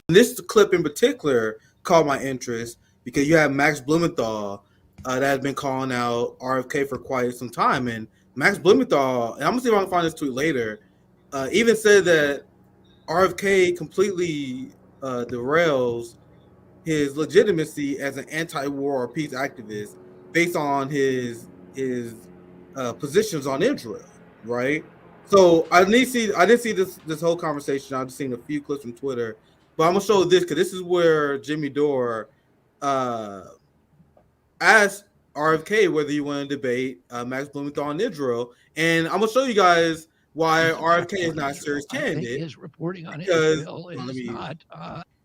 This clip in particular caught my interest because you have Max Blumenthal that has been calling out RFK for quite some time, and Max Blumenthal, and I'm gonna see if I can find this tweet later, even said that RFK completely derails his legitimacy as an anti-war or peace activist based on his positions on Israel, right? So I didn't see this whole conversation. I've just seen a few clips from Twitter, but I'm gonna show this because this is where Jimmy Dore asked RFK whether you want to debate Max Blumenthal on Israel, and I'm gonna show you guys why RFK is not a serious candidate. His reporting on Israel is not.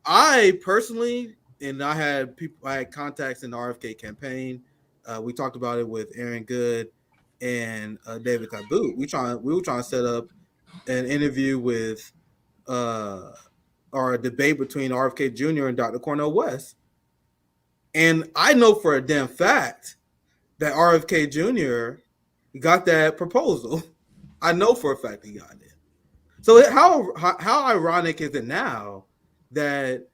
I personally, and I had contacts in the RFK campaign. We talked about it with Aaron Good and David Taboot. We were trying to set up an interview with or a debate between RFK Jr. and Dr. Cornel West. And I know for a damn fact that RFK Jr. got that proposal. I know for a fact he got it. So how ironic is it now that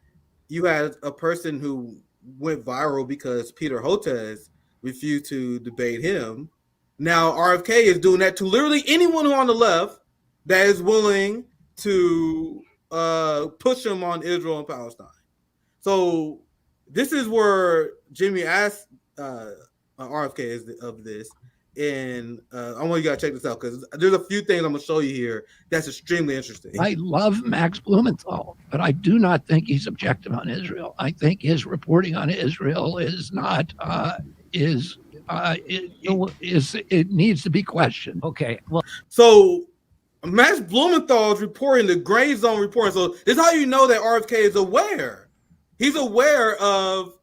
you had a person who went viral because Peter Hotez refused to debate him? Now RFK is doing that to literally anyone who on the left that is willing to push him on Israel and Palestine. So this is where Jimmy asked RFK of this. And I want you guys to check this out because there's a few things I'm going to show you here that's extremely interesting. I love Max Blumenthal, but I do not think he's objective on Israel. I think his reporting on Israel is not it needs to be questioned. Okay, well, so Max Blumenthal is reporting the gray zone reporting. So this is how you know that RFK is aware. He's aware of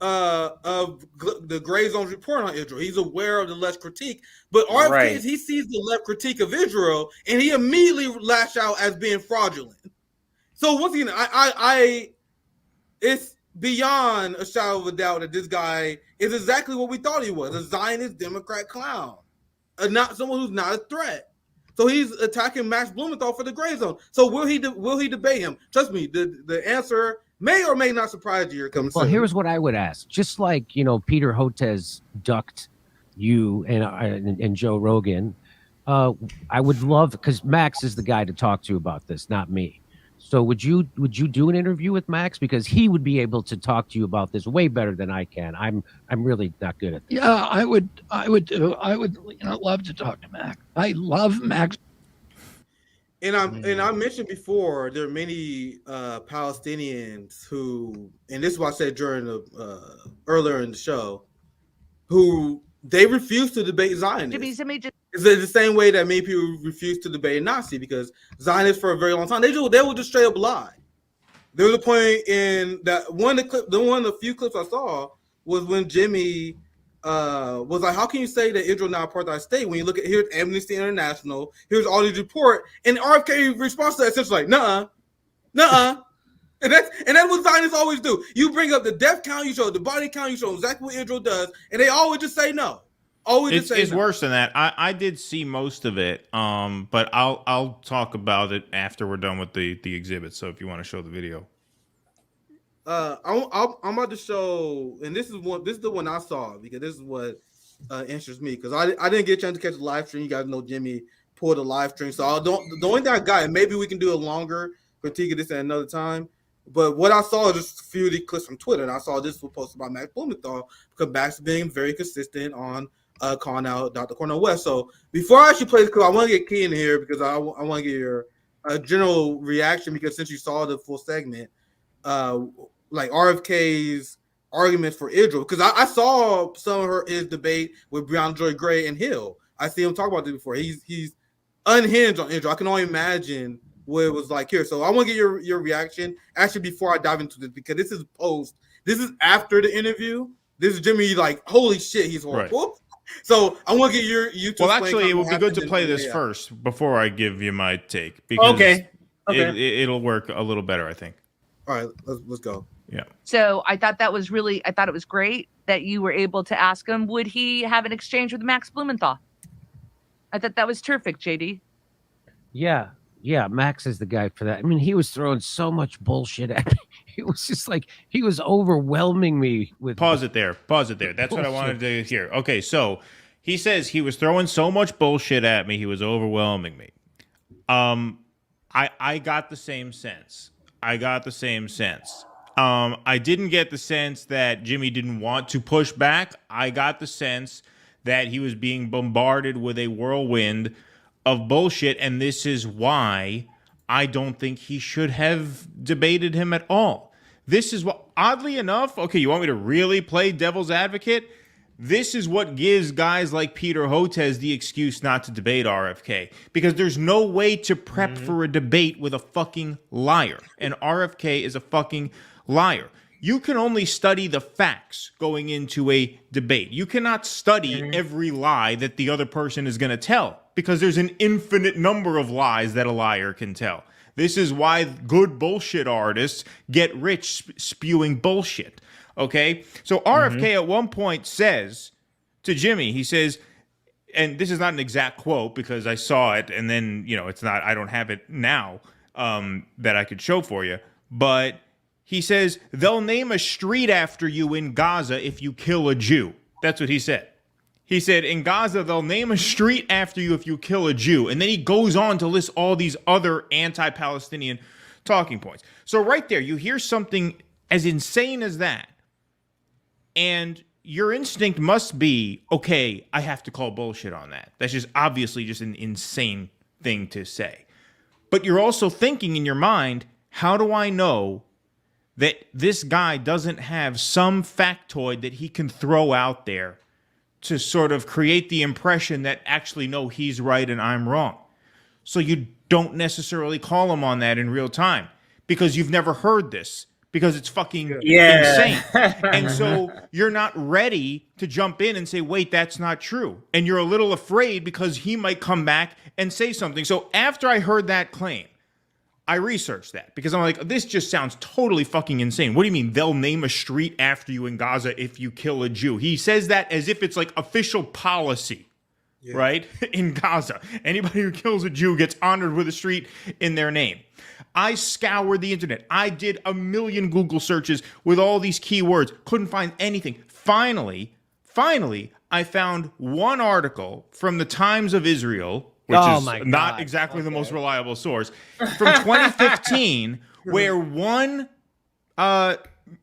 the gray zone report on Israel. He's aware of the left critique, but RFK he sees the left critique of Israel and he immediately lashed out as being fraudulent. So once again, I it's beyond a shadow of a doubt that this guy is exactly what we thought he was, a Zionist Democrat clown, not someone who's not a threat. So he's attacking Max Blumenthal for the gray zone. So will he debate him? Trust me, the answer may or may not surprise you. Well, here's what I would ask. Just like, Peter Hotez ducked you and Joe Rogan, I would love, because Max is the guy to talk to about this, not me. So would you do an interview with Max? Because he would be able to talk to you about this way better than I can. I'm really not good at this. Yeah, I would love to talk to Max. I love Max. And I mentioned before, there are many Palestinians who, and this is what I said during the earlier in the show, who they refuse to debate Zionists. It's the same way that many people refuse to debate a Nazi because Zionists for a very long time they will just straight up lie. There was a point in that one of the few clips I saw was when Jimmy was like, how can you say that Israel not a apartheid state when you look at here's Amnesty International, here's all these report, and RFK response to that essentially like, nuh-uh. And that's what Zionists always do. You bring up the death count, you show the body count, you show exactly what Israel does, and they always just say no. It's worse than that. I did see most of it, but I'll talk about it after we're done with the exhibit. So if you want to show the video. I'm about to show, and this is the one I saw because this is what interests me because I didn't get a chance to catch the live stream. You guys know Jimmy pulled a live stream, so the only thing I got, and maybe we can do a longer critique of this at another time. But what I saw is just a few of the clips from Twitter, and I saw this was posted by Max Blumenthal because Max is being very consistent on calling out Dr. Cornel West. So before I actually play this clip, I want to get Key in here because I want to get your general reaction because since you saw the full segment, like RFK's arguments for Israel, because I saw some of his debate with Breonna Joy Gray and Hill. I see him talk about this before. He's unhinged on Israel. I can only imagine what it was like here. So I want to get your reaction actually before I dive into this because this is after the interview. This is Jimmy like, holy shit, he's horrible. Right. So I want to get you to. Well, actually, it would be good to play this first before I give you my take because it'll work a little better, I think. All right, let's go. Yeah. So I thought it was great that you were able to ask him, would he have an exchange with Max Blumenthal? I thought that was terrific, JD. Yeah. Yeah, Max is the guy for that. I mean, he was throwing so much bullshit at me. It was just like he was overwhelming me with. Pause it there. Pause it there. That's what I wanted to hear. Okay, so he says he was throwing so much bullshit at me, he was overwhelming me. I got the same sense. I didn't get the sense that Jimmy didn't want to push back. I got the sense that he was being bombarded with a whirlwind of bullshit, and this is why I don't think he should have debated him at all. This is what, oddly enough, okay, you want me to really play devil's advocate? This is what gives guys like Peter Hotez the excuse not to debate RFK, because there's no way to prep for a debate with a fucking liar, and RFK is a fucking liar. You can only study the facts going into a debate. You cannot study every lie that the other person is going to tell, because there's an infinite number of lies that a liar can tell. This is why good bullshit artists get rich spewing bullshit. Okay? So RFK at one point says to Jimmy, he says, and this is not an exact quote because I saw it and then, it's not, I don't have it now that I could show for you, but he says, they'll name a street after you in Gaza if you kill a Jew. That's what he said. He said, in Gaza, they'll name a street after you if you kill a Jew. And then he goes on to list all these other anti-Palestinian talking points. So right there, you hear something as insane as that, and your instinct must be, okay, I have to call bullshit on that. That's just obviously just an insane thing to say. But you're also thinking in your mind, how do I know that this guy doesn't have some factoid that he can throw out there to sort of create the impression that actually, no, he's right and I'm wrong? So you don't necessarily call him on that in real time because you've never heard this, because it's fucking insane. And so you're not ready to jump in and say, wait, that's not true. And you're a little afraid because he might come back and say something. So after I heard that claim, I researched that because I'm like, this just sounds totally fucking insane. What do you mean they'll name a street after you in Gaza if you kill a Jew? He says that as if it's like official policy, right? In Gaza. Anybody who kills a Jew gets honored with a street in their name. I scoured the internet. I did a million Google searches with all these keywords. Couldn't find anything. Finally, I found one article from the Times of Israel, which is not exactly the most reliable source, from 2015, where one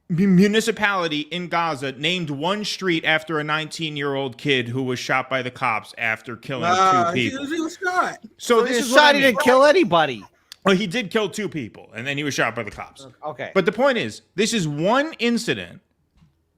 municipality in Gaza named one street after a 19-year-old kid who was shot by the cops after killing two people. He was shot. So this is shot. He didn't kill anybody. Well, he did kill two people, and then he was shot by the cops. Okay. But the point is, this is one incident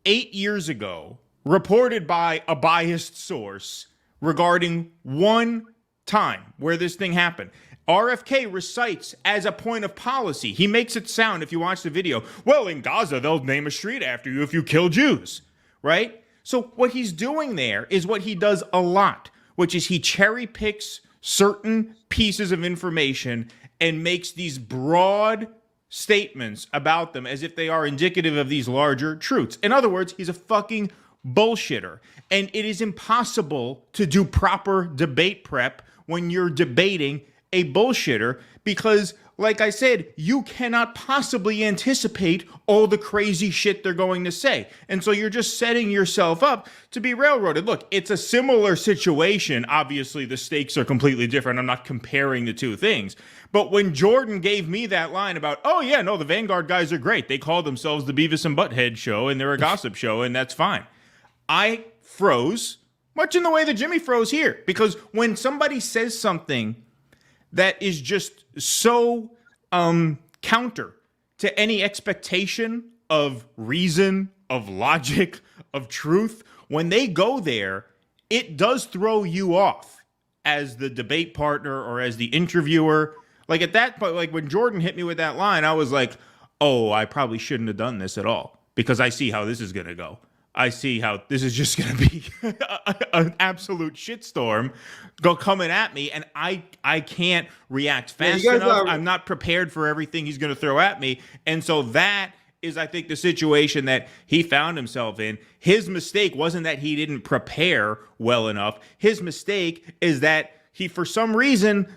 8 years ago, reported by a biased source regarding one time where this thing happened. RFK recites as a point of policy. He makes it sound, if you watch the video, well, in Gaza, they'll name a street after you if you kill Jews, right? So what he's doing there is what he does a lot, which is he cherry picks certain pieces of information and makes these broad statements about them as if they are indicative of these larger truths. In other words, he's a fucking bullshitter. And it is impossible to do proper debate prep when you're debating a bullshitter because, like I said, you cannot possibly anticipate all the crazy shit they're going to say. And so you're just setting yourself up to be railroaded. Look, it's a similar situation. Obviously, the stakes are completely different. I'm not comparing the two things. But when Jordan gave me that line about, oh, yeah, no, the Vanguard guys are great. They call themselves the Beavis and Butthead show, and they're a gossip show, and that's fine. I froze, much in the way that Jimmy froze here. Because when somebody says something that is just so counter to any expectation of reason, of logic, of truth, when they go there, it does throw you off as the debate partner or as the interviewer. Like at that point, like when Jordan hit me with that line, I was like, oh, I probably shouldn't have done this at all because I see how this is going to go. I see how this is just going to be an absolute shitstorm coming at me, and I can't react fast enough. I'm not prepared for everything he's going to throw at me, and so that is, I think, the situation that he found himself in. His mistake wasn't that he didn't prepare well enough. His mistake is that he, for some reason,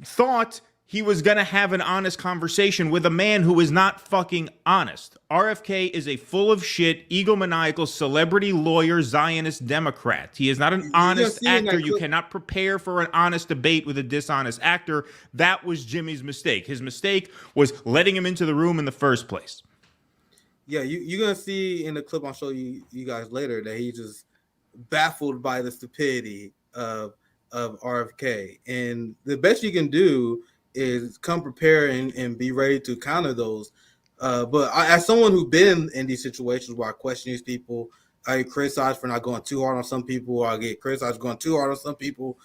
thought he was going to have an honest conversation with a man who is not fucking honest. RFK is a full of shit, egomaniacal celebrity lawyer, Zionist Democrat. He is not an honest actor. You cannot prepare for an honest debate with a dishonest actor. That was Jimmy's mistake. His mistake was letting him into the room in the first place. Yeah, you're going to see in the clip I'll show you guys later that he's just baffled by the stupidity of RFK. And the best you can do is come prepared and be ready to counter those. But as someone who's been in these situations where I question these people, I get criticized for not going too hard on some people, I get criticized for going too hard on some people.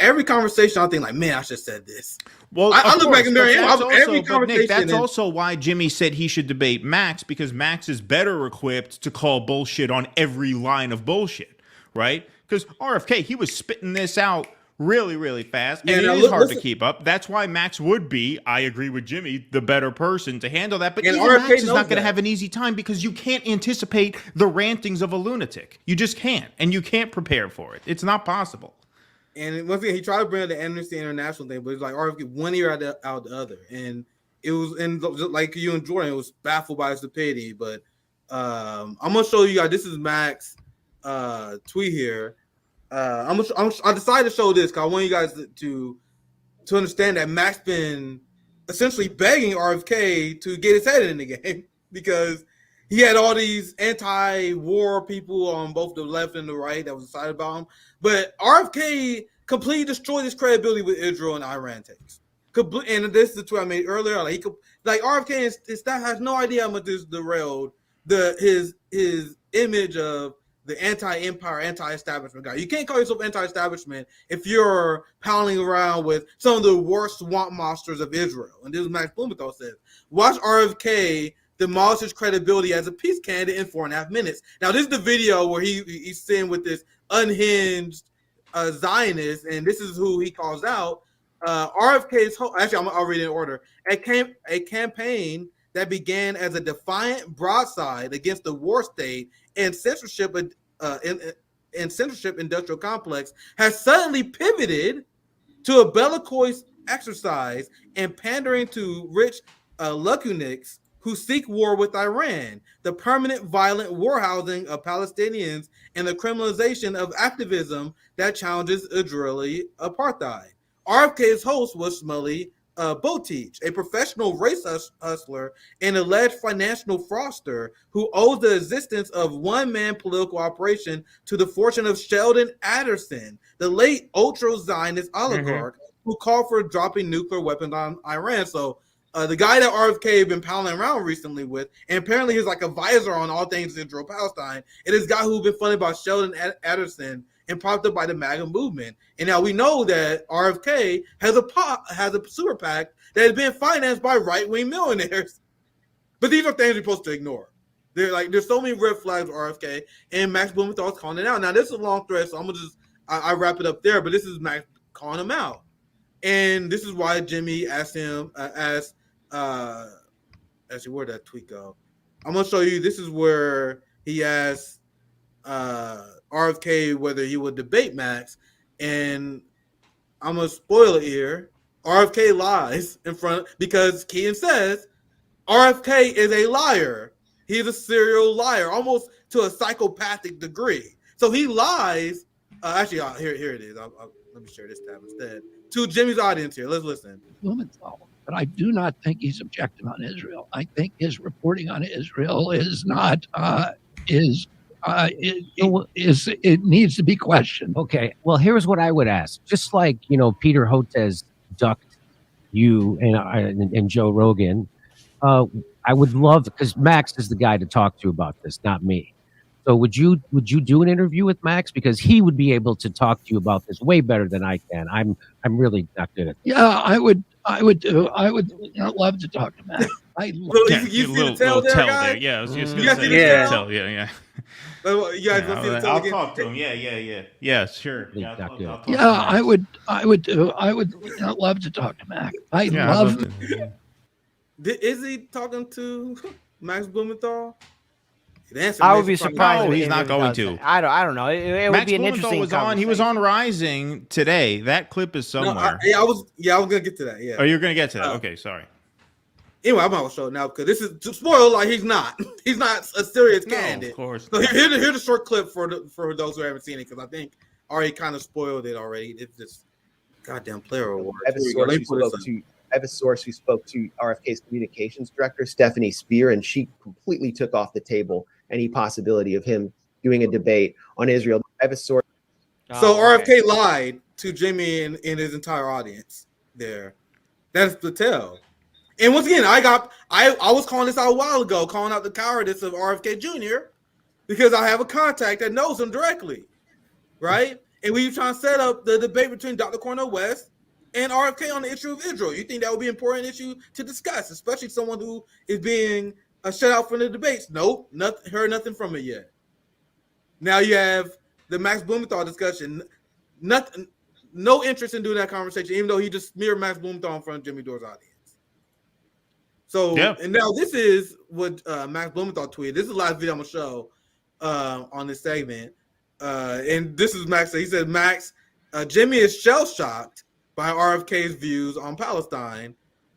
Every conversation, I think like, man, I should have said this. Well, I look back in there, every conversation. Nick, that's also why Jimmy said he should debate Max, because Max is better equipped to call bullshit on every line of bullshit, right? Because RFK, he was spitting this out really, really fast, and it is hard to keep up. That's why Max would be, I agree with Jimmy, the better person to handle that. But even Max is not going to have an easy time because you can't anticipate the rantings of a lunatic. You just can't, and you can't prepare for it. It's not possible. And once again, he tried to bring up the Amnesty International thing, but it's like RFK one ear out the other, and it was, and like you and Jordan, it was baffled by his stupidity. But I'm gonna show you guys. This is Max tweet here. I decided to show this because I want you guys to understand that Max been essentially begging RFK to get his head in the game because he had all these anti-war people on both the left and the right that was excited about him. But RFK completely destroyed his credibility with Israel and Iran takes. And this is the tweet I made earlier. Like RFK and his staff has no idea how much this derailed his image of the anti-empire, anti-establishment guy. You can't call yourself anti-establishment if you're pounding around with some of the worst swamp monsters of Israel. And this is Max Blumenthal says, watch RFK demolish his credibility as a peace candidate in 4.5 minutes. Now, this is the video where he's sitting with this unhinged Zionist, and this is who he calls out. RFK's actually, I'll read it in order. A campaign that began as a defiant broadside against the war state and censorship industrial complex has suddenly pivoted to a bellicose exercise and pandering to rich Lukuniks who seek war with Iran, the permanent violent war housing of Palestinians, and the criminalization of activism that challenges Israeli apartheid. RFK's host was Shmuley Botich, a professional race hustler and alleged financial fraudster who owes the existence of one-man political operation to the fortune of Sheldon Adelson, the late ultra-Zionist oligarch who called for dropping nuclear weapons on Iran. So the guy that RFK had been pounding around recently with, and apparently he's like a visor on all things Israel-Palestine, and this guy who's been funded by Sheldon Adelson and propped up by the MAGA movement. And now we know that RFK has a super PAC that has been financed by right-wing millionaires. But these are things we're supposed to ignore. There's so many red flags with RFK, and Max Blumenthal is calling it out. Now, this is a long thread, so I'm going to I wrap it up there, but this is Max calling him out. And this is why Jimmy asked him, actually, where'd that tweet go? I'm going to show you, this is where he asked RFK whether he would debate Max, and I'm gonna spoil it here. RFK lies in front because Keaton says RFK is a liar. He's a serial liar, almost to a psychopathic degree. So he lies. Here it is. Let me share this tab instead to Jimmy's audience here. Let's listen. Blumenthal, but I do not think he's objective on Israel. I think his reporting on Israel is not it needs to be questioned. Okay. Well, here's what I would ask. Just like, Peter Hotez ducked you and Joe Rogan, I would love, because Max is the guy to talk to about this, not me. So would you do an interview with Max? Because he would be able to talk to you about this way better than I can. I'm really not good at this. Yeah, I would love to talk to Max. You see the tail there? Yeah, I was just going to say the tail. Yeah. You guys want to see the tail I'll again? talk to him. Yeah, sure. I would love to talk to Max. Love him. Is he talking to Max Blumenthal? could answer. I would be Maybe surprised. No, if he's not if it going does to. that. I don't know. It would Max be an Blumenthal interesting was on. He was conversation. on Rising today. That clip is No, somewhere. I was gonna get to that. Yeah. Oh, you're gonna get to that. Okay, sorry. Anyway, I'm gonna show it now because this is to spoil. Like he's not a serious No, candidate. of course. So here's the short clip for those who haven't seen it because I think already kind of spoiled it already. It's just goddamn player award. I have a source who spoke to RFK's communications director, Stephanie Spear, and she completely took off the table any possibility of him doing a debate on Israel. I have a source. So RFK lied to Jimmy and his entire audience there. That's the tell. And once again, I was calling this out a while ago, calling out the cowardice of RFK Jr. because I have a contact that knows him directly, right? And we were trying to set up the debate between Dr. Cornel West and RFK on the issue of Israel. You think that would be an important issue to discuss, especially someone who is being shut out from the debates? Nope, heard nothing from it yet. Now you have the Max Blumenthal discussion. No interest in doing that conversation, even though he just smeared Max Blumenthal in front of Jimmy Dore's audience. So, and now this is what Max Blumenthal tweeted. This is the last video I'm going to show on this segment. And this is Max. He said, Max, Jimmy is shell-shocked by RFK's views on Palestine.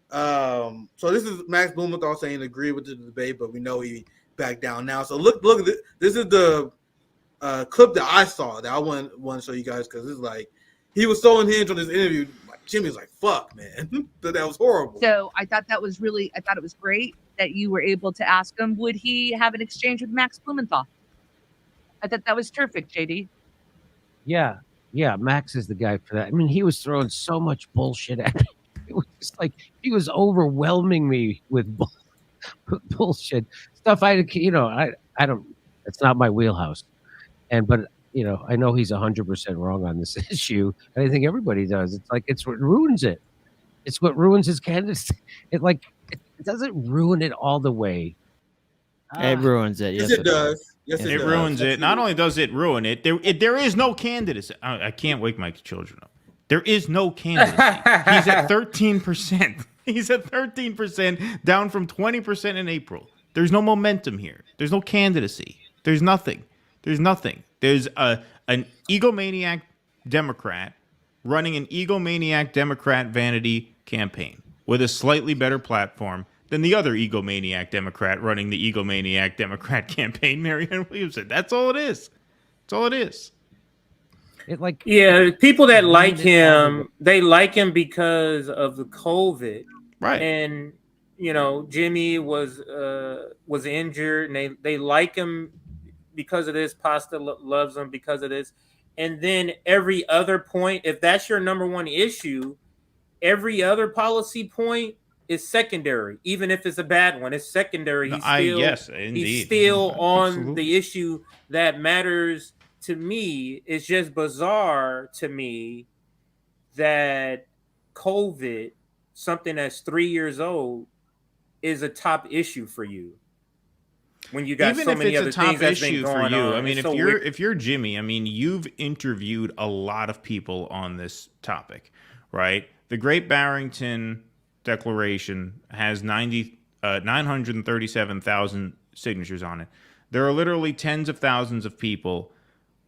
So this is Max Blumenthal saying agree with the debate, but we know he backed down now. So look at this. This is the clip that I saw that I want to show you guys because it's like he was so unhinged on this interview. Like Jimmy's like, "Fuck, man, that was horrible." So I thought it was great that you were able to ask him, would he have an exchange with Max Blumenthal? I thought that was terrific, JD. Yeah, Max is the guy for that. I mean, he was throwing so much bullshit at me. It was just like he was overwhelming me with bullshit stuff. I don't. It's not my wheelhouse. But I know he's 100% wrong on this issue, and I think everybody does. It's like it's what ruins it. It's what ruins his candidacy. It doesn't ruin it all the way. It ruins it. Yes, it does. Yes, It ruins it. Not only does it ruin it, there is no candidacy. I can't wake my children up. There is no candidacy. He's at 13%. He's at 13%, down from 20% in April. There's no momentum here. There's no candidacy. There's nothing. There's an egomaniac Democrat running an egomaniac Democrat vanity campaign with a slightly better platform than the other egomaniac Democrat running the egomaniac Democrat campaign, Marianne Williamson. That's all it is. That's all it is. People that like him, they like him because of the COVID, right? And Jimmy was injured, and they like him because of this. Pasta loves him because of this, and then every other point, if that's your number one issue, every other policy point is secondary, even if it's a bad one. It's secondary. He's still on Absolutely. the issue that matters to me. It's just bizarre to me that COVID, something that's 3 years old, is a top issue for you. When you got even so if many it's other a top things that's been issue for going you, on. I mean, It's if you're Jimmy, I mean, you've interviewed a lot of people on this topic, right? The Great Barrington Declaration has 937,000 signatures on it. There are literally tens of thousands of people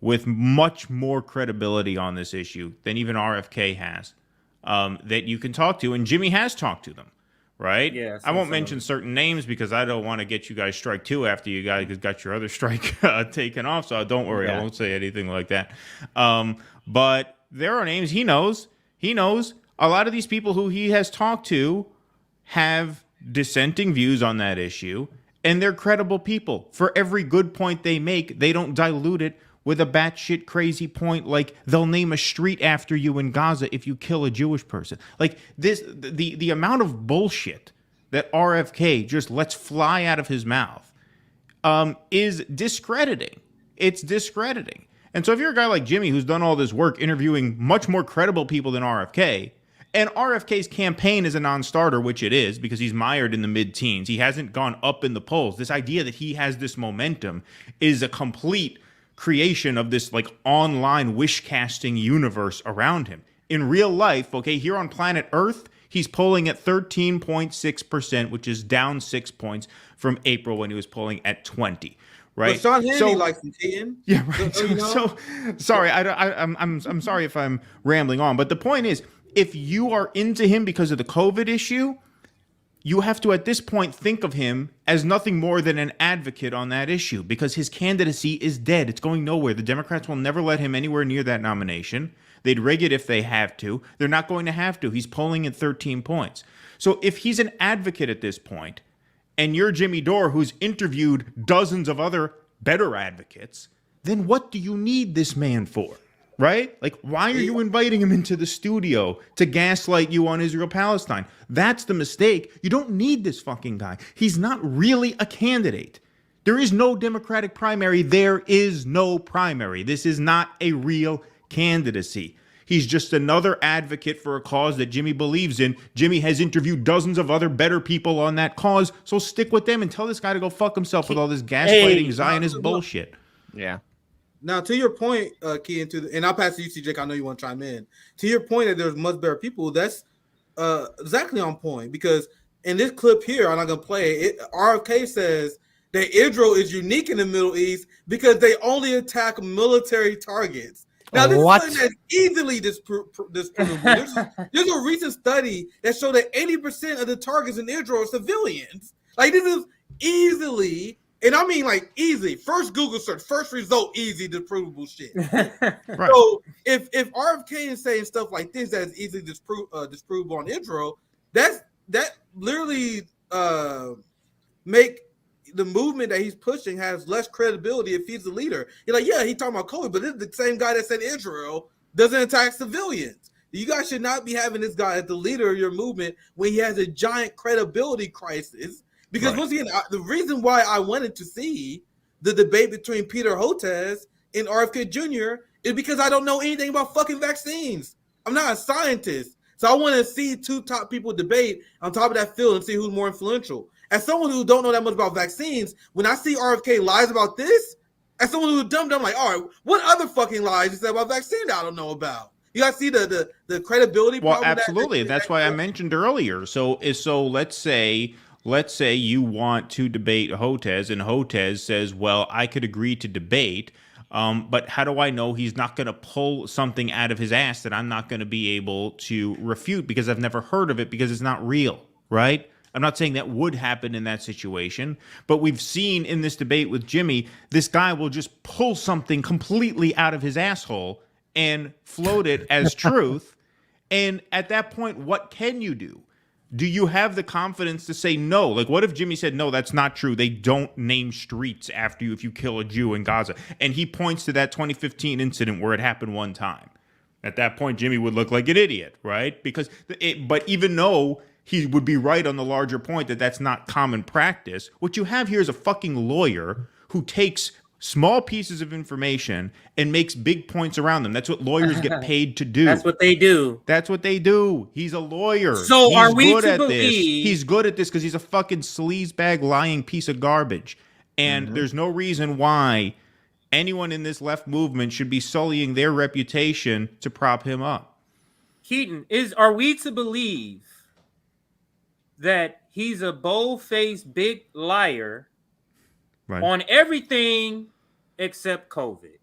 with much more credibility on this issue than even RFK has that you can talk to, and Jimmy has talked to them. Right? Yes. I won't mention certain names because I don't want to get you guys strike two after you guys got your other strike taken off. So don't worry, I won't say anything like that. But there are names he knows. He knows a lot of these people who he has talked to have dissenting views on that issue, and they're credible people. For every good point they make, they don't dilute it with a batshit crazy point like they'll name a street after you in Gaza if you kill a Jewish person. Like this, the amount of bullshit that RFK just lets fly out of his mouth is discrediting. It's discrediting. And so if you're a guy like Jimmy who's done all this work interviewing much more credible people than RFK, and RFK's campaign is a non-starter, which it is because he's mired in the mid-teens. He hasn't gone up in the polls. This idea that he has this momentum is a complete creation of this like online wish casting universe around him. In real life, okay, here on planet Earth, he's polling at 13.6%, which is down 6 points from April when he was polling at 20, right? But Sean Hannity So- likes him, Keaton. Yeah, right. So, you know? So sorry, I'm sorry if I'm rambling on, but the point is, if you are into him because of the COVID issue, you have to at this point think of him as nothing more than an advocate on that issue, because his candidacy is dead. It's going nowhere. The Democrats will never let him anywhere near that nomination. They'd rig it if they have to. They're not going to have to. He's polling at 13 points. So if he's an advocate at this point, and you're Jimmy Dore, who's interviewed dozens of other better advocates, then what do you need this man for? Right? Like, why are you inviting him into the studio to gaslight you on Israel-Palestine? That's the mistake. You don't need this fucking guy. He's not really a candidate. There is no Democratic primary. There is no primary. This is not a real candidacy. He's just another advocate for a cause that Jimmy believes in. Jimmy has interviewed dozens of other better people on that cause, so stick with them and tell this guy to go fuck himself with all this gaslighting Zionist bullshit. Yeah. Now, to your point, Keaton, and I'll pass to you, Jake. I know you want to chime in. To your point that there's much better people, that's exactly on point, because in this clip here, I'm not going to play it, RFK says that Israel is unique in the Middle East because they only attack military targets. Now, this is something that's easily disprovable. There's a recent study that showed that 80% of the targets in Israel are civilians. Like, this is easily, and I mean like easy, first Google search, first result, easy disprovable shit. Right. So if RFK is saying stuff like this that is easily disprovable on Israel, that literally make the movement that he's pushing has less credibility if he's the leader. You're like, yeah, he talking about COVID, but this is the same guy that said Israel doesn't attack civilians. You guys should not be having this guy as the leader of your movement when he has a giant credibility crisis. Because once again, the reason why I wanted to see the debate between Peter Hotez and RFK Jr. is because I don't know anything about fucking vaccines. I'm not a scientist. So I want to see two top people debate on top of that field and see who's more influential. As someone who don't know that much about vaccines, when I see RFK lies about this, as someone who's dumb, I'm like, all right, what other fucking lies you said about vaccine that I don't know about? You guys see the credibility Well, problem? absolutely. That's why I mentioned earlier. So let's say you want to debate Hotez, and Hotez says, well, I could agree to debate, but how do I know he's not going to pull something out of his ass that I'm not going to be able to refute because I've never heard of it because it's not real, right? I'm not saying that would happen in that situation, but we've seen in this debate with Jimmy, this guy will just pull something completely out of his asshole and float it as truth. And at that point, what can you do? Do you have the confidence to say no? Like, what if Jimmy said, no, that's not true. They don't name streets after you if you kill a Jew in Gaza. And he points to that 2015 incident where it happened one time. At that point, Jimmy would look like an idiot, right? But even though he would be right on the larger point that that's not common practice, what you have here is a fucking lawyer who takes small pieces of information and makes big points around them. That's what lawyers get paid to do. That's what they do. That's what they do. He's a lawyer. So he's are we good to at believe? this. He's good at this because he's a fucking sleazebag, lying piece of garbage. And there's no reason why anyone in this left movement should be sullying their reputation to prop him up. Keaton, are we to believe that he's a bold-faced big liar on everything except COVID?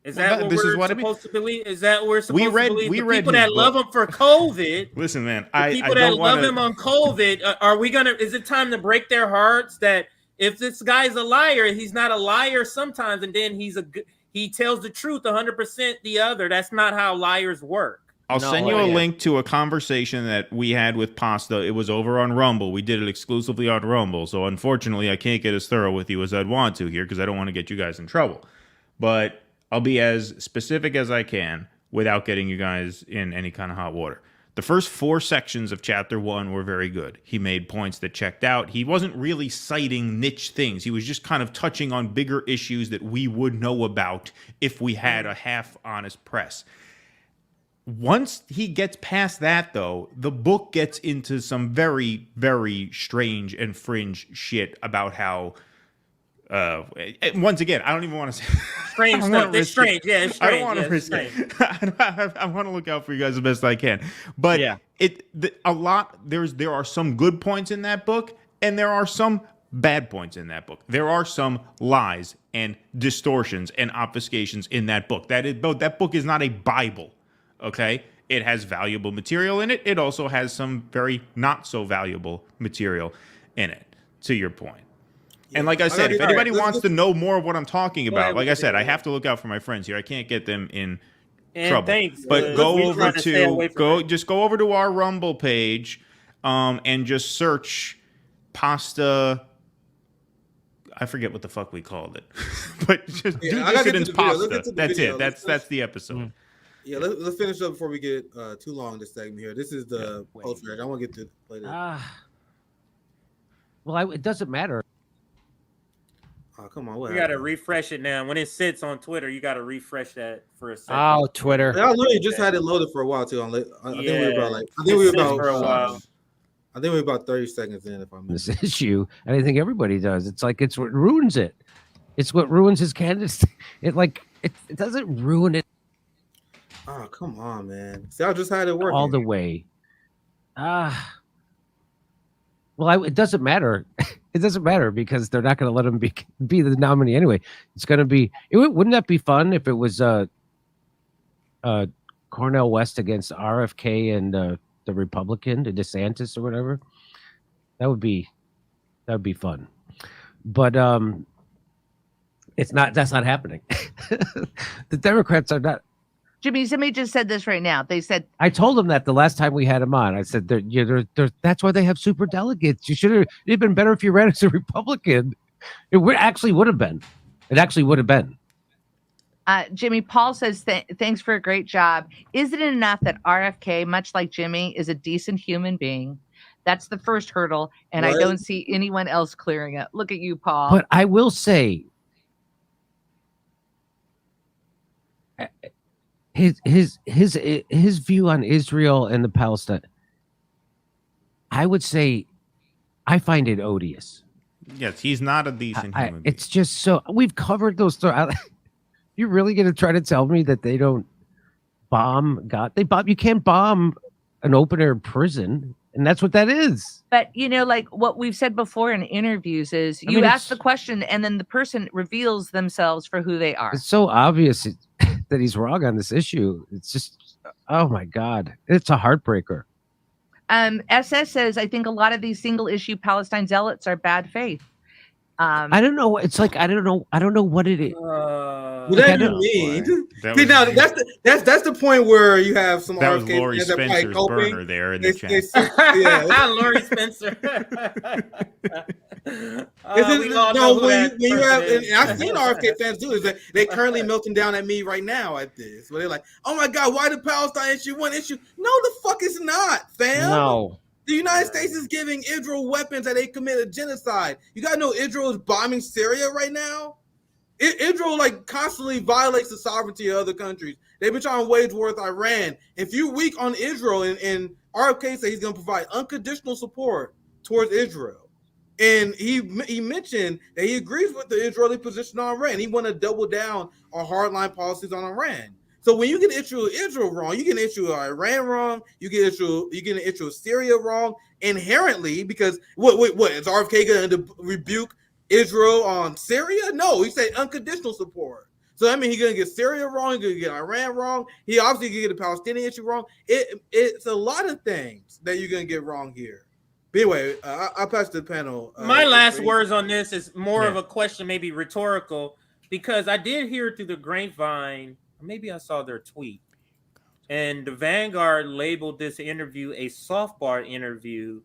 Is that what we're supposed to believe? Is that what we're supposed to believe? The people that love him for COVID. Listen, man, people that love him on COVID, is it time to break their hearts that if this guy's a liar, he's not a liar sometimes, and then he tells the truth 100% the other? That's not how liars work. I'll send you a link to a conversation that we had with Pasta. It was over on Rumble. We did it exclusively on Rumble. So unfortunately, I can't get as thorough with you as I'd want to here because I don't want to get you guys in trouble. But I'll be as specific as I can without getting you guys in any kind of hot water. The first 4 sections of chapter 1 were very good. He made points that checked out. He wasn't really citing niche things. He was just kind of touching on bigger issues that we would know about if we had a half-honest press. Once he gets past that, though, the book gets into some very, very strange and fringe shit about how, once again, I don't even want to say strange stuff. It's strange. Yeah, it's strange. I don't want to risk it. I want to look out for you guys the best I can. But there are some good points in that book, and there are some bad points in that book. There are some lies and distortions and obfuscations in that book. That book is not a Bible, okay? It has valuable material in it. It also has some very not so valuable material in it, to your point. And like I said, if anybody wants to know more of what I'm talking about, like I said, I have to look out for my friends here. I can't get them in trouble. Thanks, but go over to our Rumble page, and just search pasta. I forget what the fuck we called it, but just do Dissidence pasta. That's it. That's the episode. Yeah, let's finish up before we get too long this segment here. This is the post match. I want to get to play this. Well, it doesn't matter. Oh, come on. You got to refresh it now. When it sits on Twitter, you got to refresh that for a second. Oh, Twitter. I literally just had it loaded for a while too. I think we were about 30 seconds in. If I'm this issue, and I think everybody does. It's like it's what ruins it. It's what ruins his candidacy. It doesn't ruin it. Oh, come on, man. See, I just had it working all the way. Well, it doesn't matter. It doesn't matter because they're not going to let him be the nominee anyway. It's going to be. Wouldn't that be fun if it was Cornel West against RFK and the Republican, the DeSantis or whatever? That would be fun. But it's not. That's not happening. The Democrats are not. Jimmy, somebody just said this right now. They said I told them that the last time we had him on. I said that's why they have super delegates. It'd been better if you ran as a Republican. It actually would have been. It actually would have been. Jimmy, Paul says, thanks for a great job. Isn't it enough that RFK, much like Jimmy, is a decent human being? That's the first hurdle, and I don't see anyone else clearing it. Look at you, Paul. But I will say, his view on Israel and the Palestine, I would say, I find it odious. Yes, he's not a decent human being. It's just so we've covered those stories. You're really going to try to tell me that they don't bomb God? They bomb. You can't bomb an open air prison, and that's what that is. But like what we've said before in interviews is you ask the question, and then the person reveals themselves for who they are. It's so obvious that he's wrong on this issue. It's just, oh my God, it's a heartbreaker. SS says, I think a lot of these single issue Palestine zealots are bad faith. I don't know. It's like I don't know what it is. Whatever you mean. See, now that's the point where you have some. That was Lori Spencer's burner there in the chat. Yeah, Lori Spencer. When you have, and I've seen RFK fans do is that they currently melting down at me right now at this, where they're like, "Oh my God, why the Palestine issue one issue?" No, the fuck is not, fam. No. The United States is giving Israel weapons that they committed genocide. You gotta know Israel is bombing Syria right now. Israel constantly violates the sovereignty of other countries. They've been trying to wage war with Iran. If you're weak on Israel, and RFK said he's going to provide unconditional support towards Israel, and he mentioned that he agrees with the Israeli position on Iran. He want to double down on hardline policies on Iran. So when you get Israel wrong, you get an issue of Iran wrong. You get an issue of Syria wrong inherently, because what is RFK going to rebuke Israel on Syria? No, he said unconditional support. So I mean, he's gonna get Syria wrong. He's gonna get Iran wrong. He obviously gonna get the Palestinian issue wrong. It's a lot of things that you're gonna get wrong here. But anyway, I'll pass to the panel. My last words on this is more of a question, maybe rhetorical, because I did hear through the grapevine. Maybe I saw their tweet, and the Vanguard labeled this interview a softball interview.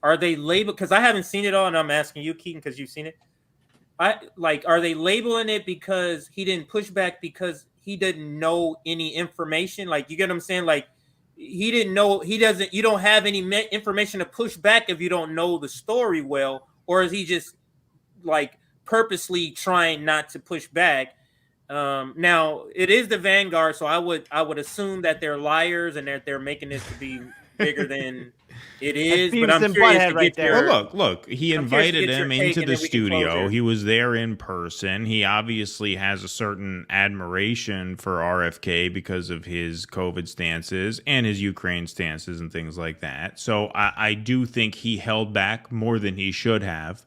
Are they labeled? Because I haven't seen it all, and I'm asking you, Keaton, because you've seen it. Are they labeling it because he didn't push back because he didn't know any information? Like, you get what I'm saying? Like, he didn't know. You don't have any information to push back if you don't know the story well, or is he just purposely trying not to push back? Now it is the Vanguard, so I would assume that they're liars and that they're making this to be bigger than it is. But I'm curious to get there. Well, look, he invited him into the studio. He was there in person. He obviously has a certain admiration for RFK because of his COVID stances and his Ukraine stances and things like that. So I do think he held back more than he should have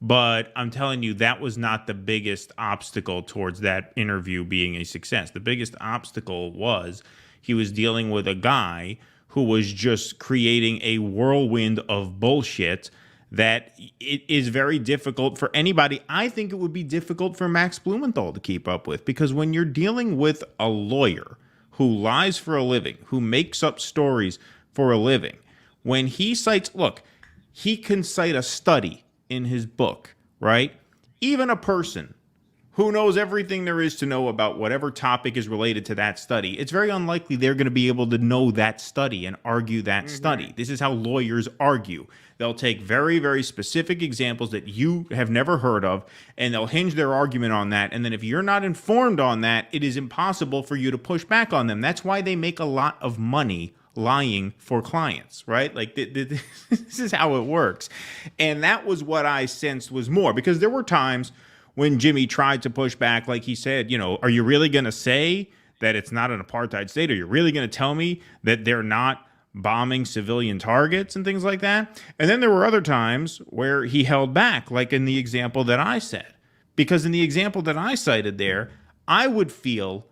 But I'm telling you, that was not the biggest obstacle towards that interview being a success. The biggest obstacle was he was dealing with a guy who was just creating a whirlwind of bullshit that it is very difficult for anybody. I think it would be difficult for Max Blumenthal to keep up with, because when you're dealing with a lawyer who lies for a living, who makes up stories for a living, when he cites, look, he can cite a study in his book, right? Even a person who knows everything there is to know about whatever topic is related to that study, it's very unlikely they're going to be able to know that study and argue that study. This is how lawyers argue. They'll take very, very specific examples that you have never heard of, and they'll hinge their argument on that. And then if you're not informed on that, it is impossible for you to push back on them. That's why they make a lot of money lying for clients, right? Like this is how it works. And that was what I sensed was more, because there were times when Jimmy tried to push back, like he said, are you really going to say that it's not an apartheid state? Are you really going to tell me that they're not bombing civilian targets and things like that? And then there were other times where he held back, like in the example that I said. Because in the example that I cited there, I would feel,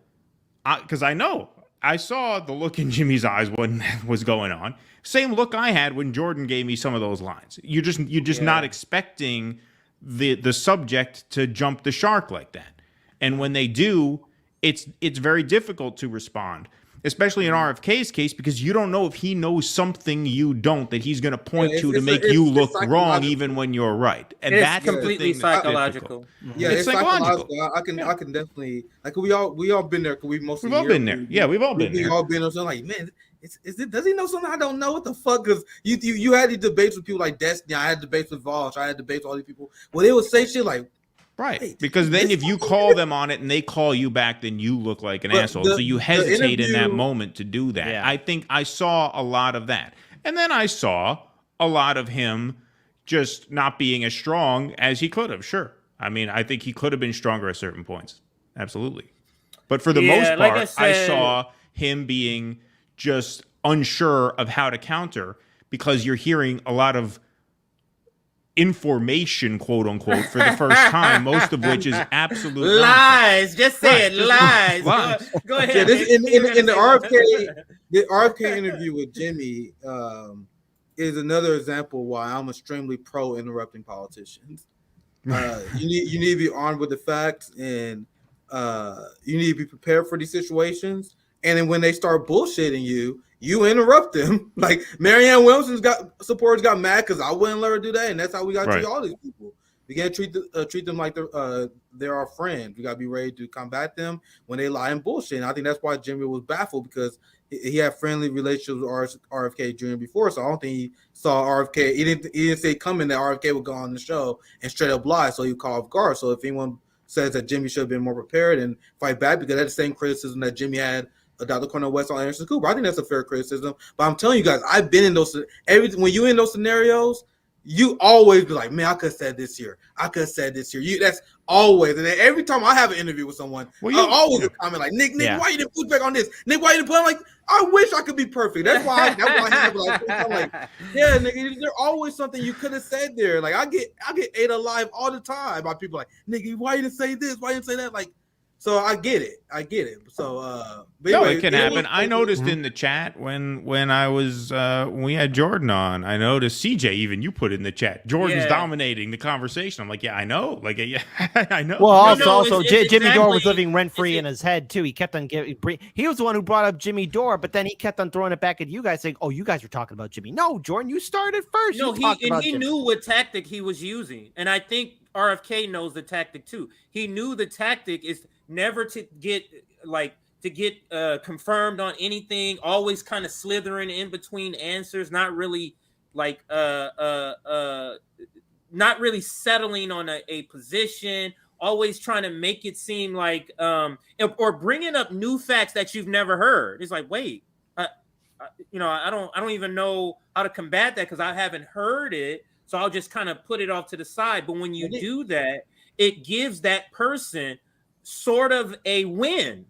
because I saw the look in Jimmy's eyes when that was going on. Same look I had when Jordan gave me some of those lines. You're just not expecting the subject to jump the shark like that. And when they do, it's very difficult to respond, especially in RFK's case, because you don't know if he knows something you don't that he's going to point to make you look wrong even when you're right. And that's completely psychological. Yeah, it's psychological. I can definitely, like, we all been there. We've all been there. Yeah, we've all been there. We've all been there. So like, man, does he know something I don't know? What the fuck? Because you had these debates with people like Destiny. I had debates with Vosh. I had debates with all these people. Well, they would say shit like, right, hey, because then if you call them on it and they call you back, then you look like an asshole. So you hesitate in that moment to do that. Yeah. I think I saw a lot of that. And then I saw a lot of him just not being as strong as he could have. Sure. I mean, I think he could have been stronger at certain points. Absolutely. But for the most part, like I saw him being just unsure of how to counter, because you're hearing a lot of information, quote unquote, for the first time, most of which is absolute lies. Just say it, lies. Go ahead. Yeah, in the RFK interview with Jimmy is another example why I'm extremely pro interrupting politicians. You need to be armed with the facts, and you need to be prepared for these situations. And then when they start bullshitting you interrupt them. Like Marianne Williamson's supporters got mad because I wouldn't let her do that, and that's how we got to treat all these people. We can't treat them like they're our friends. We got to be ready to combat them when they lie and bullshit. And I think that's why Jimmy was baffled, because he had friendly relationships with RFK Jr. before, so I don't think he saw RFK. He didn't see it coming that RFK would go on the show and straight up lie, so he caught off guard. So if anyone says that Jimmy should have been more prepared and fight back, because that's the same criticism that Jimmy had Dr. Cornel West on Anderson Cooper. I think that's a fair criticism. But I'm telling you guys, I've been in those. When you're in those scenarios, you always be like, man, I could have said this here. I could have said this here. That's always. And then every time I have an interview with someone, I always comment like, Nick, why you didn't push back on this? Nick, why you didn't put? I'm like, I wish I could be perfect. That's why I have like, I'm like, yeah, nigga, there's always something you could have said there. Like I get ate alive all the time by people like, nigga, why you didn't say this? Why you didn't say that? Like, so I get it. So, but anyway, it can happen. I noticed in the chat when I was when we had Jordan on, I noticed CJ, even you put in the chat, Jordan's dominating the conversation. I'm like, yeah, I know. Like, yeah, I know. Well, also, Jimmy Dore was living rent free in his head too. He kept on he was the one who brought up Jimmy Dore, but then he kept on throwing it back at you guys, saying, "Oh, you guys were talking about Jimmy." No, Jordan, you started first. No, he knew what tactic he was using, and I think RFK knows the tactic too. He knew the tactic is never to get confirmed on anything, always kind of slithering in between answers, not really not really settling on a position, always trying to make it seem like or bringing up new facts that you've never heard. It's like, wait, I don't even know how to combat that because I haven't heard it, so I'll just kind of put it off to the side. But when you do that, it gives that person sort of a win.